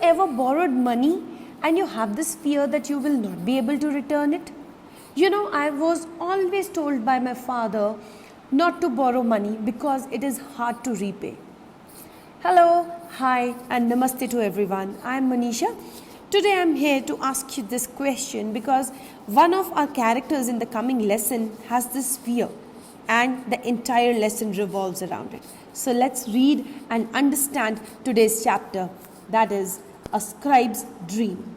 ever borrowed money and you have this fear that you will not be able to return it? I was always told by my father not to borrow money because it is hard to repay. Hello, hi, and namaste to everyone. I am Manisha. Today I am here to ask you this question because one of our characters in the coming lesson has this fear and the entire lesson revolves around it. So let's read and understand today's chapter, that is a scribe's dream.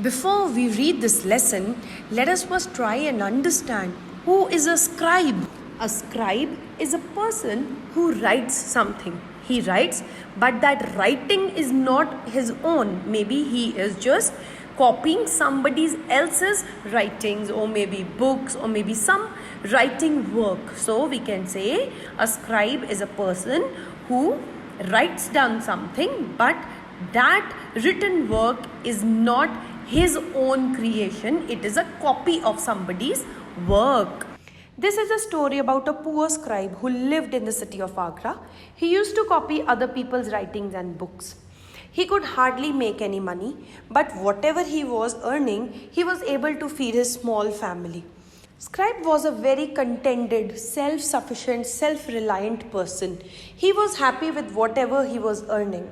Before we read this lesson, let us first try and understand who is a scribe. A scribe is a person who writes something. He writes, but that writing is not his own. Maybe he is just copying somebody else's writings, or maybe books, or maybe some writing work. So we can say a scribe is a person who writes down something, but that written work is not his own creation. It is a copy of somebody's work. This is a story about a poor scribe who lived in the city of Agra. He used to copy other people's writings and books. He could hardly make any money, but whatever he was earning, he was able to feed his small family. Scribe was a very contented, self-sufficient, self-reliant person. He was happy with whatever he was earning.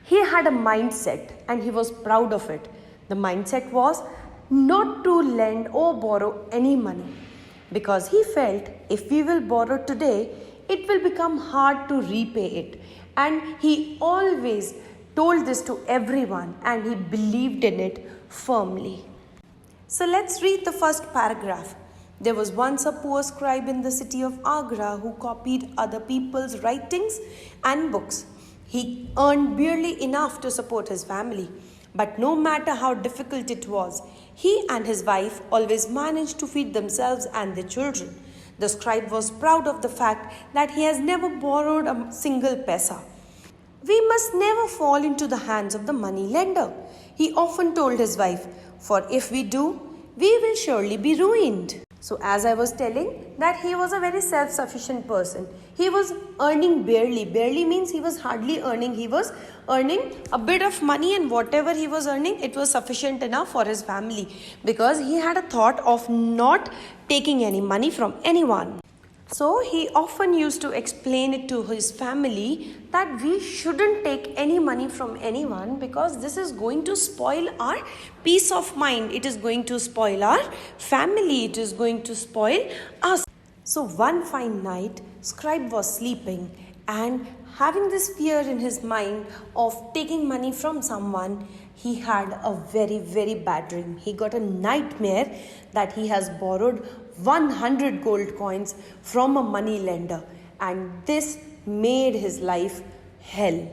He had a mindset and he was proud of it. The mindset was not to lend or borrow any money, because he felt if we will borrow today, it will become hard to repay it. And he always told this to everyone and he believed in it firmly. So let's read the first paragraph. There was once a poor scribe in the city of Agra who copied other people's writings and books. He earned barely enough to support his family. But no matter how difficult it was, he and his wife always managed to feed themselves and their children. The scribe was proud of the fact that he has never borrowed a single paisa. We must never fall into the hands of the money lender, he often told his wife, for if we do, we will surely be ruined. So as I was telling, that he was a very self-sufficient person. He was earning barely. Barely means he was hardly earning. He was earning a bit of money, and whatever he was earning, it was sufficient enough for his family, because he had a thought of not taking any money from anyone. So he often used to explain it to his family that we shouldn't take any money from anyone, because this is going to spoil our peace of mind. It is going to spoil our family. It is going to spoil us. So one fine night, Scribe was sleeping and having this fear in his mind of taking money from someone, he had a very, very bad dream. He got a nightmare that he has borrowed 100 gold coins from a money lender, and this made his life hell.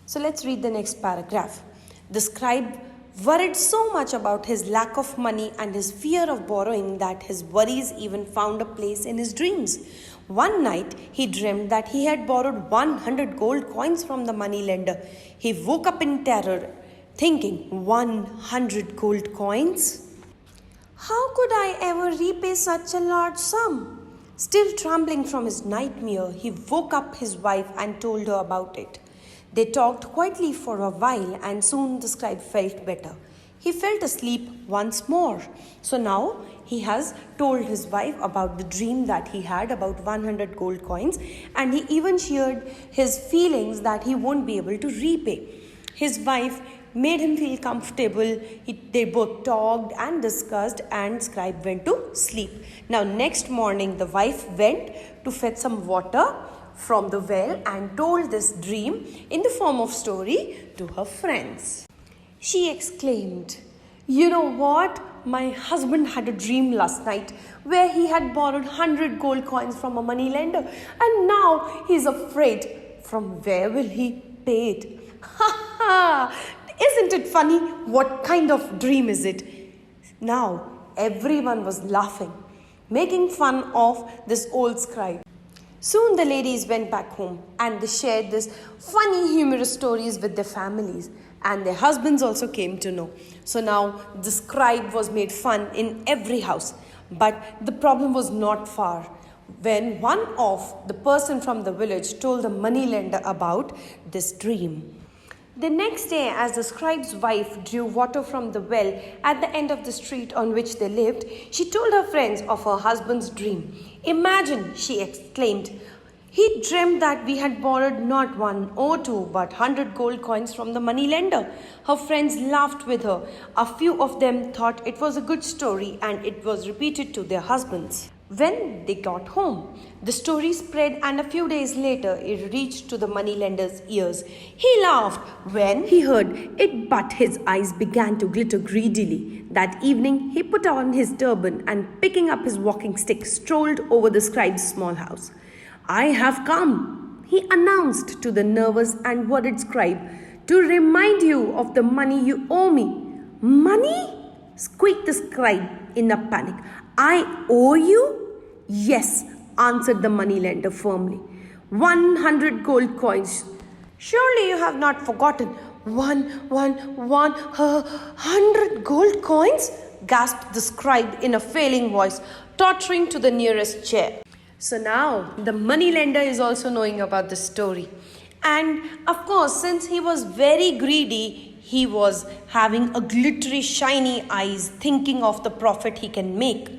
So let's read the next paragraph. The scribe worried so much about his lack of money and his fear of borrowing that his worries even found a place in his dreams. One night, he dreamed that he had borrowed 100 gold coins from the money lender. He woke up in terror, thinking, 100 gold coins? How could I ever repay such a large sum? Still trembling from his nightmare, he woke up his wife and told her about it. They talked quietly for a while, and soon the scribe felt better. He felt asleep once more. So now he has told his wife about the dream that he had about 100 gold coins, and he even shared his feelings that he won't be able to repay. His wife made him feel comfortable. They both talked and discussed, and scribe went to sleep. Now next morning, the wife went to fetch some water from the well and told this dream in the form of story to her friends. She exclaimed, "You know what? My husband had a dream last night where he had borrowed 100 gold coins from a money lender, and now he's afraid. From where will he pay it?" Ha ha! Isn't it funny? What kind of dream is it? Now everyone was laughing, making fun of this old scribe. Soon the ladies went back home and they shared these funny, humorous stories with their families, and their husbands also came to know. So now the scribe was made fun in every house. But the problem was not far. When one of the person from the village told the moneylender about this dream. The next day, as the scribe's wife drew water from the well at the end of the street on which they lived, she told her friends of her husband's dream. "Imagine," she exclaimed, "he dreamed that we had borrowed not one or two but 100 gold coins from the money lender." Her friends laughed with her. A few of them thought it was a good story and it was repeated to their husbands. When they got home, the story spread, and a few days later it reached to the moneylender's ears. He laughed when he heard it, but his eyes began to glitter greedily. That evening he put on his turban and, picking up his walking stick, strolled over the scribe's small house. "I have come," he announced to the nervous and worried scribe, "to remind you of the money you owe me." "Money?" squeaked the scribe in a panic. "I owe you?" "Yes," answered the moneylender firmly. 100 gold coins. "Surely you have not forgotten." "100 gold coins?" gasped the scribe in a failing voice, tottering to the nearest chair. So now the moneylender is also knowing about the story. And of course, since he was very greedy, he was having a glittery, shiny eyes, thinking of the profit he can make.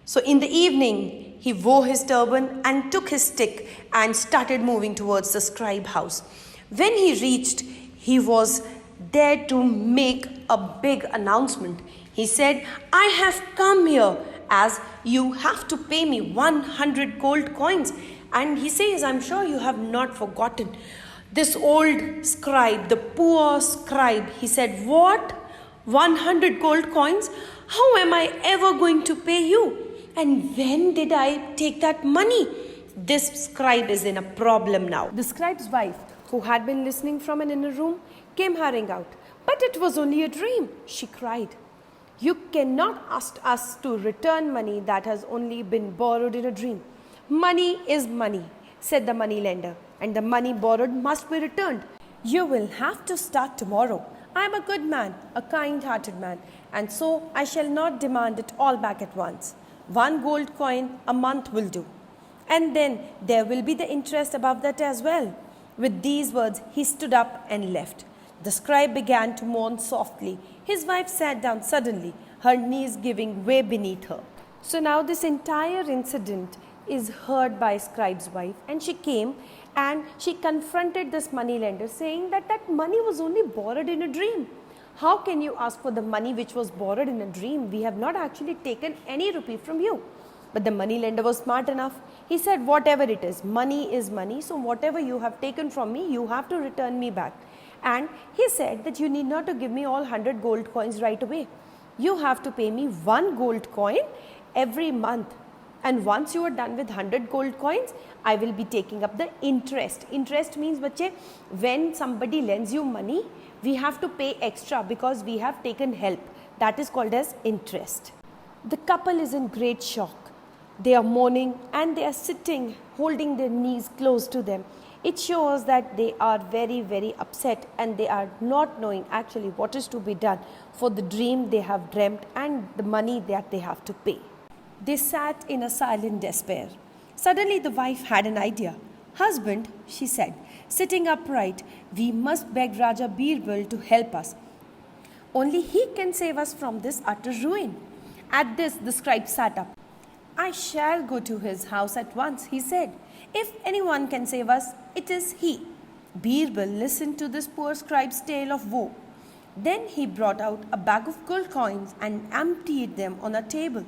So in the evening, he wore his turban and took his stick and started moving towards the scribe house. When he reached, he was there to make a big announcement. He said, "I have come here as you have to pay me 100 gold coins." And he says, "I'm sure you have not forgotten." This old scribe, the poor scribe, he said, "What? 100 gold coins? How am I ever going to pay you? And when did I take that money?" This scribe is in a problem now. The scribe's wife, who had been listening from an inner room, came hurrying out. "But it was only a dream," she cried. "You cannot ask us to return money that has only been borrowed in a dream. Money is money," said the moneylender, "and the money borrowed must be returned. You will have to start tomorrow. I am a good man, a kind-hearted man, and so I shall not demand it all back at once. 1 gold coin a month will do. And then there will be the interest above that as well." With these words, he stood up and left. The scribe began to mourn softly. His wife sat down suddenly, her knees giving way beneath her. So now this entire incident is heard by scribe's wife, and she came and she confronted this moneylender, saying that that money was only borrowed in a dream. "How can you ask for the money which was borrowed in a dream? We have not actually taken any rupee from you." But the moneylender was smart enough. He said, "Whatever it is money, so whatever you have taken from me, you have to return me back." And he said that you need not to give me all 100 gold coins right away. You have to pay me 1 gold coin every month. And once you are done with 100 gold coins, I will be taking up the interest. Interest means, bache, when somebody lends you money, we have to pay extra because we have taken help. That is called as interest. The couple is in great shock. They are mourning and they are sitting, holding their knees close to them. It shows that they are very, very upset and they are not knowing actually what is to be done for the dream they have dreamt and the money that they have to pay. They sat in a silent despair. Suddenly the wife had an idea. "Husband," she said, sitting upright, "we must beg Raja Birbal to help us. Only he can save us from this utter ruin." At this, the scribe sat up. "I shall go to his house at once," he said. "If anyone can save us, it is he." Birbal listened to this poor scribe's tale of woe. Then he brought out a bag of gold coins and emptied them on a table.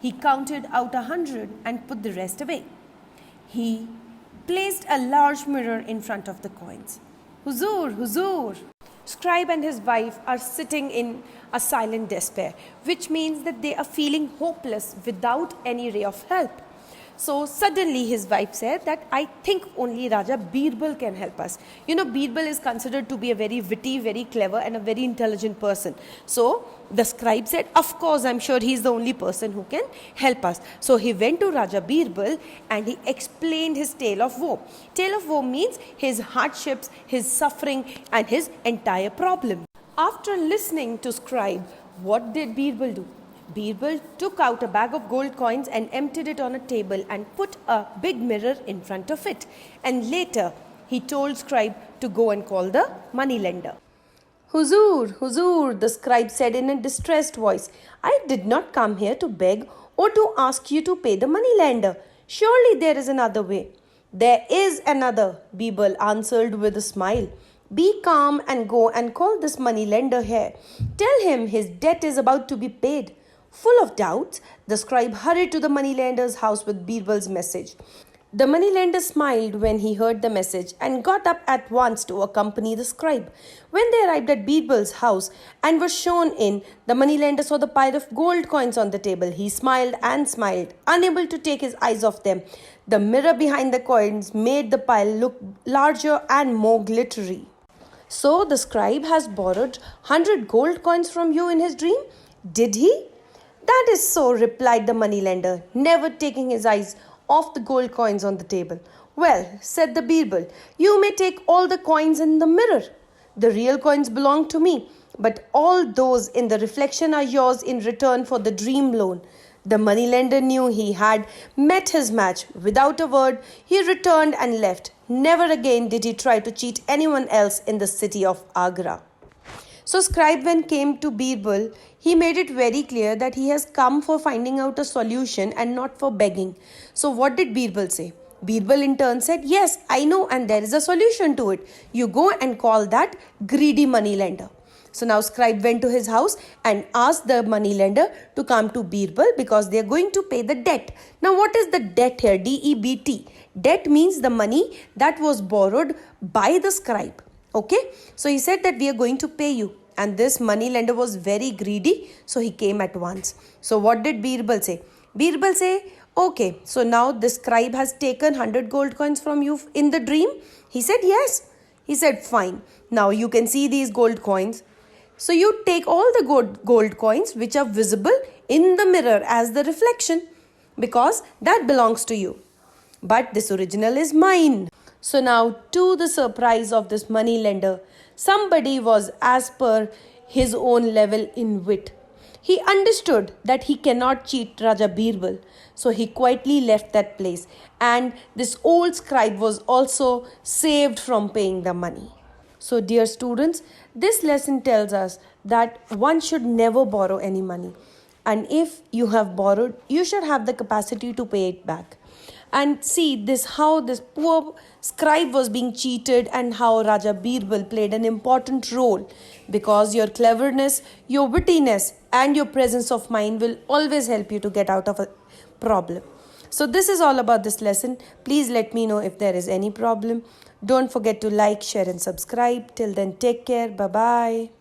He counted out 100 and put the rest away. He placed a large mirror in front of the coins. "Huzur, huzur." Scribe and his wife are sitting in a silent despair, which means that they are feeling hopeless without any ray of help. So suddenly his wife said that, "I think only Raja Birbal can help us." You know, Birbal is considered to be a very witty, very clever and a very intelligent person. So the scribe said, "Of course, I'm sure he's the only person who can help us." So he went to Raja Birbal and he explained his tale of woe. Tale of woe means his hardships, his suffering and his entire problem. After listening to scribe, what did Birbal do? Birbal took out a bag of gold coins and emptied it on a table and put a big mirror in front of it. And later, he told scribe to go and call the moneylender. Huzur, Huzur, the scribe said in a distressed voice, I did not come here to beg or to ask you to pay the moneylender. Surely there is another way. There is another, Birbal answered with a smile. Be calm and go and call this moneylender here. Tell him his debt is about to be paid. Full of doubts, the scribe hurried to the moneylender's house with Birbal's message. The moneylender smiled when he heard the message and got up at once to accompany the scribe. When they arrived at Birbal's house and were shown in, the moneylender saw the pile of gold coins on the table. He smiled and smiled, unable to take his eyes off them. The mirror behind the coins made the pile look larger and more glittery. So the scribe has borrowed 100 gold coins from you in his dream? Did he? That is so, replied the moneylender, never taking his eyes off the gold coins on the table. Well, said the Birbal, you may take all the coins in the mirror. The real coins belong to me, but all those in the reflection are yours in return for the dream loan. The moneylender knew he had met his match. Without a word, he returned and left. Never again did he try to cheat anyone else in the city of Agra. So scribe when came to Birbal, he made it very clear that he has come for finding out a solution and not for begging. So what did Birbal say? Birbal in turn said, yes, I know and there is a solution to it. You go and call that greedy moneylender. So now scribe went to his house and asked the moneylender to come to Birbal because they are going to pay the debt. Now what is the debt here? D-E-B-T. Debt means the money that was borrowed by the scribe. Okay, so he said that we are going to pay you, and this moneylender was very greedy, so he came at once. So what did Birbal say? Birbal say, okay, so now the scribe has taken 100 gold coins from you in the dream? He said yes. He said fine, now you can see these gold coins. So you take all the gold coins which are visible in the mirror as the reflection, because that belongs to you. But this original is mine. So now, to the surprise of this moneylender, somebody was as per his own level in wit. He understood that he cannot cheat Raja Birbal, so he quietly left that place, and this old scribe was also saved from paying the money. So dear students, this lesson tells us that one should never borrow any money, and if you have borrowed, you should have the capacity to pay it back. And see this how this poor scribe was being cheated and how Raja Birbal played an important role, because your cleverness, your wittiness and your presence of mind will always help you to get out of a problem. So this is all about this lesson. Please let me know if there is any problem. Don't forget to like, share and subscribe. Till then, take care. Bye-bye.